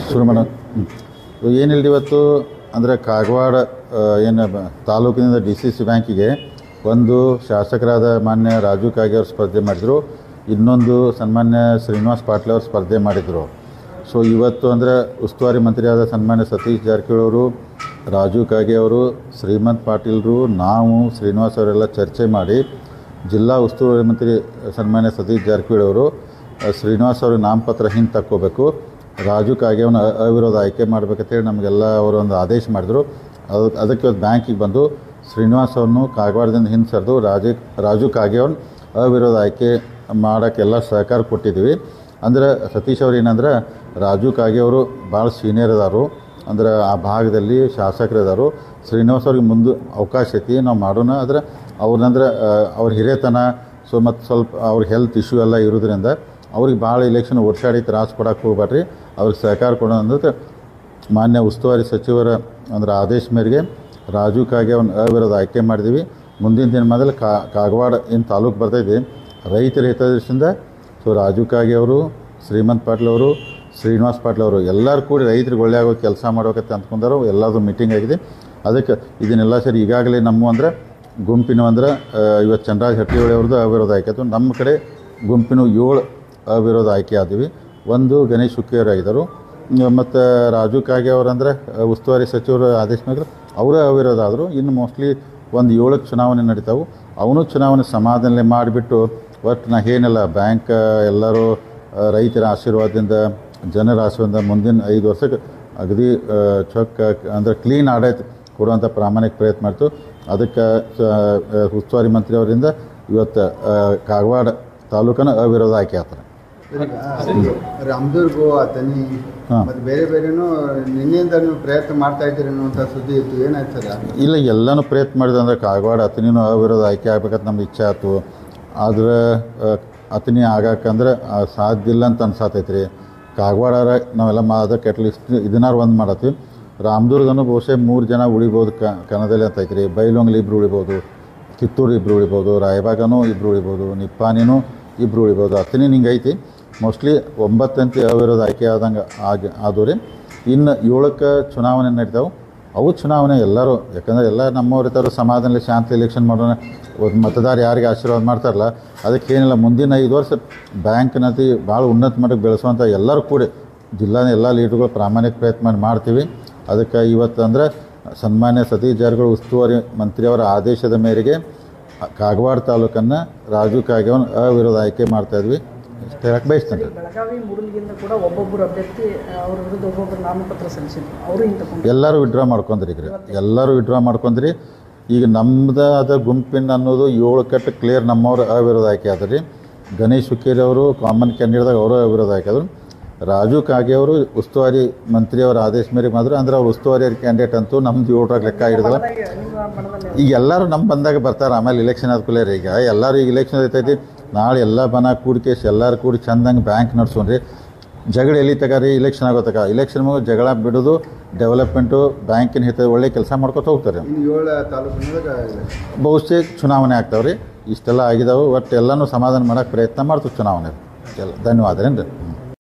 ಶುರು ಮಾಡೋಣ. ಏನಿಲ್ಲ ಇವತ್ತು ಅಂದರೆ ಕಾಗವಾಡ ಏನು ತಾಲೂಕಿನಿಂದ DCC ಬ್ಯಾಂಕಿಗೆ ಒಂದು ಶಾಸಕರಾದ ಮಾನ್ಯ ರಾಜು ಕಾಗೆ ಅವರು ಸ್ಪರ್ಧೆ ಮಾಡಿದರು, ಇನ್ನೊಂದು ಸನ್ಮಾನ್ಯ ಶ್ರೀನಿವಾಸ್ ಪಾಟೀಲ್ ಅವರು ಸ್ಪರ್ಧೆ ಮಾಡಿದರು. ಸೊ ಇವತ್ತು ಅಂದರೆ ಉಸ್ತುವಾರಿ ಮಂತ್ರಿಯಾದ ಸನ್ಮಾನ್ಯ ಸತೀಶ್ ಜಾರಕಿಹೊಳಿ ಅವರು, ರಾಜು ಕಾಗೆ ಅವರು, ಶ್ರೀಮಂತ್ ಪಾಟೀಲ್ರು, ನಾವು ಶ್ರೀನಿವಾಸ್ ಅವರೆಲ್ಲ ಚರ್ಚೆ ಮಾಡಿ ಜಿಲ್ಲಾ ಉಸ್ತುವಾರಿ ಮಂತ್ರಿ ಸನ್ಮಾನ್ಯ ಸತೀಶ್ ಜಾರಕಿಹೊಳಿ ಅವರು ಶ್ರೀನಿವಾಸ್ ಅವ್ರಿಗೆ ನಾಮಪತ್ರ ಹಿಂದೆ ತಕ್ಕೋಬೇಕು, ರಾಜು ಕಾಗೆಯವನ್ನ ಅವಿರೋಧ ಆಯ್ಕೆ ಮಾಡಬೇಕಂತೇಳಿ ನಮಗೆಲ್ಲ ಅವರು ಒಂದು ಆದೇಶ ಮಾಡಿದರು. ಅದಕ್ಕೆ ಇವತ್ತು ಬ್ಯಾಂಕಿಗೆ ಬಂದು ಶ್ರೀನಿವಾಸ್ ಅವ್ರನ್ನು ಕಾಗವಾಡದಿಂದ ಹಿಂದೆ ಸರಿದು ರಾಜು ಕಾಗೆಯವನ್ನ ಅವಿರೋಧ ಆಯ್ಕೆ ಮಾಡೋಕ್ಕೆಲ್ಲ ಸಹಕಾರ ಕೊಟ್ಟಿದ್ದೀವಿ. ಅಂದರೆ ಸತೀಶ್ ಅವ್ರು ಏನಂದ್ರೆ ರಾಜು ಕಾಗೆಯವರು ಭಾಳ ಸೀನಿಯರ್ ಅದಾರು, ಅಂದ್ರೆ ಆ ಭಾಗದಲ್ಲಿ ಶಾಸಕರಿದಾರು. ಶ್ರೀನಿವಾಸ್ ಅವ್ರಿಗೆ ಮುಂದೆ ಅವಕಾಶ ಐತಿ, ನಾವು ಮಾಡೋಣ. ಆದರೆ ಅವ್ರನ್ನಂದ್ರೆ ಅವ್ರ ಹಿರಿಯತನ ಮತ್ತು ಸ್ವಲ್ಪ ಅವ್ರ ಹೆಲ್ತ್ ಇಶ್ಯೂ ಎಲ್ಲ ಇರೋದ್ರಿಂದ ಅವ್ರಿಗೆ ಭಾಳ ಇಲೆಕ್ಷನ್ ಓಡಿಸಾಡಿ ತ್ರಾಸು ಕೊಡೋಕೆ ಹೋಗ್ಬೇಡ್ರಿ, ಅವ್ರಿಗೆ ಸಹಕಾರ ಕೊಡೋಣ ಅಂದ್ರೆ ಮಾನ್ಯ ಉಸ್ತುವಾರಿ ಸಚಿವರ ಅಂದ್ರೆ ಆದೇಶ ಮೇರೆಗೆ ರಾಜು ಕಾಗೆ ಅವ್ನ ಅವಿರೋಧ ಆಯ್ಕೆ ಮಾಡಿದ್ದೀವಿ. ಮುಂದಿನ ದಿನ ಮೊದಲು ಕಾಗವಾಡ ಏನು ತಾಲೂಕು ಬರ್ತೈತಿ ರೈತರ ಹಿತದೃಷ್ಟಿಯಿಂದ ಸೊ ರಾಜು ಕಾಗೆ ಅವರು, ಶ್ರೀಮಂತ್ ಪಾಟೀಲ್ ಅವರು, ಶ್ರೀನಿವಾಸ್ ಪಾಟೀಲ್ ಅವರು ಎಲ್ಲರೂ ಕೂಡಿ ರೈತರಿಗೆ ಒಳ್ಳೆ ಆಗೋ ಕೆಲಸ ಮಾಡ್ಬೇಕಂತ ಅಂದ್ಕೊಂಡಾರು. ಎಲ್ಲರದು ಮೀಟಿಂಗ್ ಆಗಿದೆ. ಅದಕ್ಕೆ ಇದನ್ನೆಲ್ಲ ಸೇರಿ ಈಗಾಗಲೇ ನಮ್ಮ ಅಂದರೆ ಗುಂಪಿನ ಅಂದ್ರೆ ಇವತ್ತು ಚಂದ್ರರಾಜ್ ಹಟ್ಟಿಹೊಳಿ ಅವ್ರದ್ದು ಅವಿರೋಧ ಆಯ್ಕೆ ಆಯಿತು. ನಮ್ಮ ಕಡೆ ಗುಂಪಿನ 7 ಅವಿರೋಧ ಆಯ್ಕೆ ಆದಿವಿ. ಒಂದು ಗಣೇಶ್ ಹುಕ್ಕೇರಿ ಆಗಿದ್ದರು, ಮತ್ತು ರಾಜು ಕಾಗೆ ಅವರಂದರೆ ಉಸ್ತುವಾರಿ ಸಚಿವರು ಆದೇಶ ಮೇಲೆ ಅವರೇ ಅವಿರೋಧ ಆದರು. ಇನ್ನು ಮೋಸ್ಟ್ಲಿ ಒಂದು 7 ಚುನಾವಣೆ ನಡೀತಾವೆ. ಅವನು ಚುನಾವಣೆ ಸಮಾಧಾನ ಮಾಡಿಬಿಟ್ಟು ಒಟ್ಟು ನಾ ಏನೆಲ್ಲ ಬ್ಯಾಂಕ್ ಎಲ್ಲರೂ ರೈತರ ಆಶೀರ್ವಾದದಿಂದ ಜನರ ಆಶೀರ್ವಾದದಿಂದ ಮುಂದಿನ 5 ವರ್ಷಕ್ಕೆ ಅಗದಿ ಚೊಕ್ಕ ಅಂದರೆ ಕ್ಲೀನ್ ಆಡಳಿತ ಕೊಡುವಂಥ ಪ್ರಾಮಾಣಿಕ ಪ್ರಯತ್ನ ಮಾಡ್ತು. ಅದಕ್ಕೆ ಉಸ್ತುವಾರಿ ಮಂತ್ರಿ ಅವರಿಂದ ಇವತ್ತು ಕಾಗವಾಡ ತಾಲೂಕನ್ನು ಅವಿರೋಧ ಆಯ್ಕೆ ಆಗ್ತಾರೆ. ರಾಮದುರ್ಗು ಅಥಣಿ ಮತ್ತು ಬೇರೆ ಬೇರೆನೂ ನಿನ್ನೆಯಿಂದ ನೀವು ಪ್ರಯತ್ನ ಮಾಡ್ತಾ ಇದ್ದೀರಿ ಅನ್ನುವಂಥ ಸುದ್ದಿ ಇತ್ತು, ಏನಾಯ್ತು ಸರ್? ಇಲ್ಲ, ಎಲ್ಲನೂ ಪ್ರಯತ್ನ ಮಾಡಿದೆ. ಅಂದರೆ ಕಾಗವಾಡ ಅಥಣಿನೂ ಅವಿರೋಧ ಆಯ್ಕೆ ಆಗ್ಬೇಕಂತ ನಮ್ಗೆ ಇಚ್ಛೆ ಆಯ್ತು. ಆದರೆ ಅಥಣಿ ಆಗಾಕಂದ್ರೆ ಸಾಧ್ಯ ಇಲ್ಲ ಅಂತ ಅನ್ಸಾತೈತೆ ರೀ. ಕಾಗವಾಡ ನಾವೆಲ್ಲ ಅದಕ್ಕೆ ಅಟ್ಲೀಸ್ಟ್ ಇದನ್ನಾರು ಒಂದು ಮಾಡತ್ತೀವಿ. ರಾಮದುರ್ಗನೂ ಬಹುಶಃ 3 ಜನ ಉಳಿಬೋದು ಕನ್ನಡದಲ್ಲಿ ಅಂತ ಐತೆ ರೀ. ಬೈಲೊಂಗ್ಲಿ 2 ಉಳಿಬೋದು, ಕಿತ್ತೂರು 2 ಉಳಿಬೋದು, ರಾಯಬಾಗನೂ 2 ಉಳಿಬೋದು, ನಿಪ್ಪಾಣಿನೂ 2 ಉಳಿಬೋದು. ಅಥಣಿ ಹಿಂಗೆ ಐತಿ. ಮೋಸ್ಟ್ಲಿ 9 ಅಂತಿ ಅವಿರೋಧ ಆಯ್ಕೆ ಆದಂಗೆ ಆದವು ರೀ. ಇನ್ನು 7ಕ್ಕೆ ಚುನಾವಣೆ ನಡೀತಾವೆ. ಅವು ಚುನಾವಣೆ ಎಲ್ಲರೂ, ಯಾಕಂದರೆ ಎಲ್ಲ ನಮ್ಮವ್ರು ಇರ್ತಾರೆ, ಸಮಾಧಾನದಲ್ಲಿ ಶಾಂತಿ ಎಲೆಕ್ಷನ್ ಮಾಡೋಣ. ಮತದಾರ ಯಾರಿಗೆ ಆಶೀರ್ವಾದ ಮಾಡ್ತಾರಲ್ಲ ಅದಕ್ಕೆ ಏನಿಲ್ಲ, ಮುಂದಿನ 5 ವರ್ಷ ಬ್ಯಾಂಕ್ನತಿ ಭಾಳ ಉನ್ನತ ಮಟ್ಟಕ್ಕೆ ಬೆಳೆಸುವಂಥ ಎಲ್ಲರೂ ಕೂಡಿ ಜಿಲ್ಲಾದ ಎಲ್ಲ ಲೀಡರ್ಗಳು ಪ್ರಾಮಾಣಿಕ ಪ್ರಯತ್ನ ಮಾಡ್ತೀವಿ. ಅದಕ್ಕೆ ಇವತ್ತು ಅಂದರೆ ಸನ್ಮಾನ್ಯ ಸತೀಶ್ ಜಾರಕಿಹೊಳಿ ಉಸ್ತುವಾರಿ ಮಂತ್ರಿಯವರ ಆದೇಶದ ಮೇರೆಗೆ ಕಾಗವಾಡ ತಾಲೂಕನ್ನು ರಾಜು ಕಾಗೆವನ್ನು ಅವಿರೋಧ ಆಯ್ಕೆ ಮಾಡ್ತಾಯಿದ್ವಿ. ಇಷ್ಟು ಹೇಳಕ್ಕೆ ಬಯಸ್ತೇನೆ. ಬೆಳಗಾವಿ ಮೂಡಲ್ಗಿಂದ ಕೂಡ ಒಬ್ಬೊಬ್ಬರು ಅಭ್ಯರ್ಥಿ ಅವ್ರ ವಿರುದ್ಧ ಒಬ್ಬೊಬ್ಬರು ನಾಮಪತ್ರ ಸಲ್ಲಿಸಿದ್ರು, ಅವರು ಎಲ್ಲರೂ ವಿಡ್ರಾ ಮಾಡ್ಕೊಂಡ್ರಿ. ಈಗ ಎಲ್ಲರೂ ವಿಡ್ರಾ ಮಾಡ್ಕೊಂಡ್ರಿ. ಈಗ ನಮ್ಮದು ಅದ ಗುಂಪಿನ ಅನ್ನೋದು 7 ಕಟ್ಟು ಕ್ಲಿಯರ್ ನಮ್ಮವ್ರು ಅವಿರೋಧ ಆಯ್ಕೆ ಆದ್ರಿ. ಗಣೇಶ್ ಹುಕ್ಕೇರಿ ಅವರು ಕಾಮನ್ ಕ್ಯಾಂಡಿಡೇಟ್ದಾಗ ಅವರು ಅವಿರೋಧ ಆಯ್ಕೆ ಆದರು. ರಾಜು ಕಾಗೆ ಅವರು ಉಸ್ತುವಾರಿ ಮಂತ್ರಿಯವರ ಆದೇಶ ಮೇರೆಗೆ ಮಾಡಿದ್ರು. ಅಂದ್ರೆ ಅವ್ರು ಉಸ್ತುವಾರಿ ಕ್ಯಾಂಡಿಡೇಟ್ ಅಂತೂ ನಮ್ದು 7ರಾಗ ಲೆಕ್ಕ ಹಿಡಿದಲ್ಲ. ಈಗ ಎಲ್ಲರೂ ನಮ್ಮ ಬಂದಾಗ ಬರ್ತಾರೆ. ಆಮೇಲೆ ಇಲೆಕ್ಷನ್ ಆದ ಕೂಡಲೇ ಈಗ ಎಲ್ಲರೂ ಈಗ ಇಲೆಕ್ಷನ್ ಐತೈತಿ. ನಾಳೆ ಎಲ್ಲ ಬನ ಕೂಡಿಕೇಶ್ ಎಲ್ಲರೂ ಕೂಡಿ ಚಂದಂಗೆ ಬ್ಯಾಂಕ್ ನಡೆಸೋಣ್ರಿ. ಜಗಳ ಎಲ್ಲಿ ತಗಾರಿ ಇಲೆಕ್ಷನ್ ಆಗೋತಕ. ಇಲೆಕ್ಷನ್ ಮುಗಿದು ಜಗಳ ಬಿಡೋದು, ಡೆವಲಪ್ಮೆಂಟು, ಬ್ಯಾಂಕಿನ ಹಿತ ಒಳ್ಳೆ ಕೆಲಸ ಮಾಡ್ಕೊತ ಹೋಗ್ತಾರೆ. ಬಹುಶಃ ಚುನಾವಣೆ ಆಗ್ತಾವ್ರಿ. ಇಷ್ಟೆಲ್ಲ ಆಗಿದಾವೆ. ಒಟ್ಟು ಎಲ್ಲನೂ ಸಮಾಧಾನ ಮಾಡೋಕ್ಕೆ ಪ್ರಯತ್ನ ಮಾಡ್ತೀವಿ ಚುನಾವಣೆ. ಎಲ್ಲ ಧನ್ಯವಾದ.